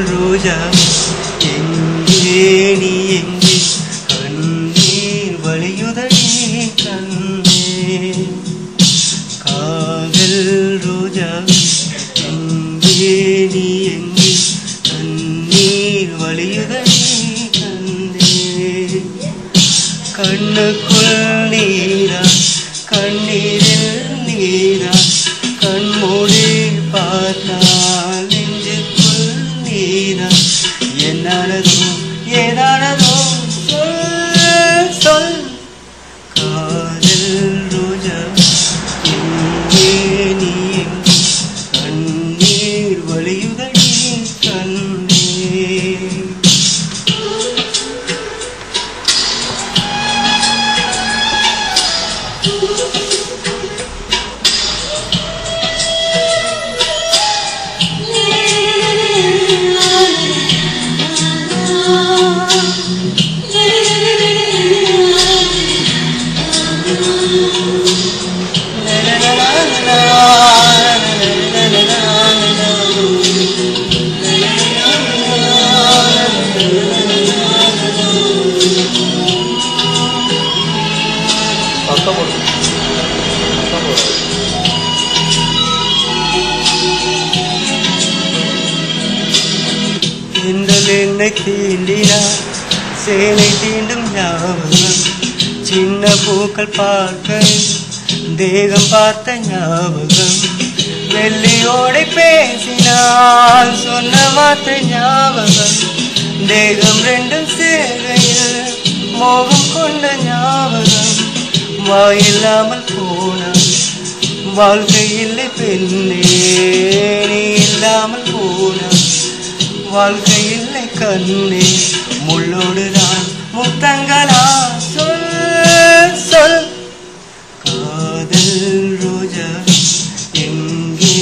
ரோஜா எங்கே நீ எங்கே கண்ணீர் வழியுதடி கண்ணே காதல் ரோஜா எங்கே நீ எங்கே கண்ணீர் வழியுதடி கண்ணே கண்ணுக்குள் நீரா கண்ணீரில் நீரா கண்மூடி பார்த்தால் நெஞ்சுக்குள் நீரா என்னானதோ ஏதானதோ சொல் சொல் காதல் ரோஜா எங்கே நீ எங்கே கண்ணீர் வழியுதடி கண்ணே என்னை தீண்டினார் சேனை தீண்டும் ஞாபகம் சின்ன பூக்கள் பார்க்க தேகம் பார்த்த ஞாபகம் வெள்ளியோடை பேசினால் சொன்ன வார்த்தை ஞாபகம் தேகம் ரெண்டும் சேவையில் மோகம் கொண்ட ஞாபகம் வாயில்லாமல் போனான் வாழ்க்கை இல்லை பெண்ணே நீ இல்லாமல் போனான் வாழ்க்கை இல்லை கண்ணே முள்ளோடுதான் முத்தங்களா சொல் சொல் காதல் ரோஜா எங்கே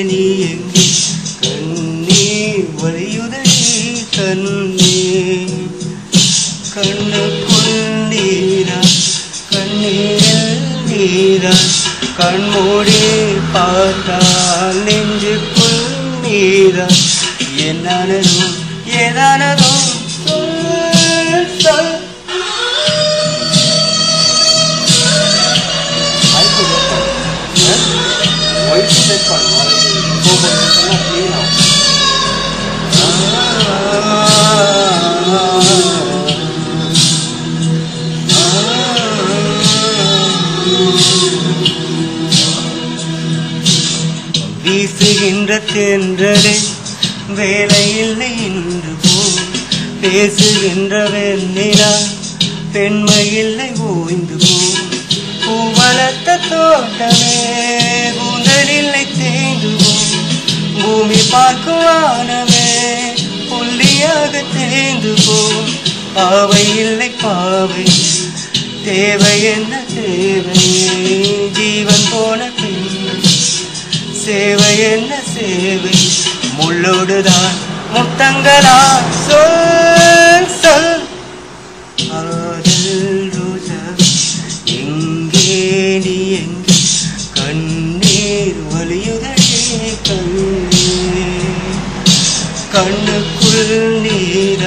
நீ எங்கே கண்ணீர் வழியுதடி கண்ணே கண்ணுக்குள் நீரா கண்ணீரில் நீரா கண்மூடி பார்த்தால் நெஞ்சுக்குள் நீரா என்னானதோ ஏதானதோ சொல் சொல் வீசுகின்ற தென்றலே வேலையில்லை இன்று போ பேசுகின்ற வெண்ணிலா பெண்மையில்லை ஓய்ந்து போ பூவளத்த தோட்டமே கூந்தலில்லை தேய்ந்து போ பூமி பார்க்கும் வானமே புள்ளியாக தேய்ந்து போ பாவை இல்லை பாவை தேவை என்ன தேவை ஜீவன் போன பின்ன சேவை என்ன சேவை முள்ளோடுதான் முத்தங்களா சொல் சொல் காதல் ரோஜா எங்கே நீ எங்கே கண்ணீர் வழியுதடி கண்ணே கண்ணுக்குள் நீரா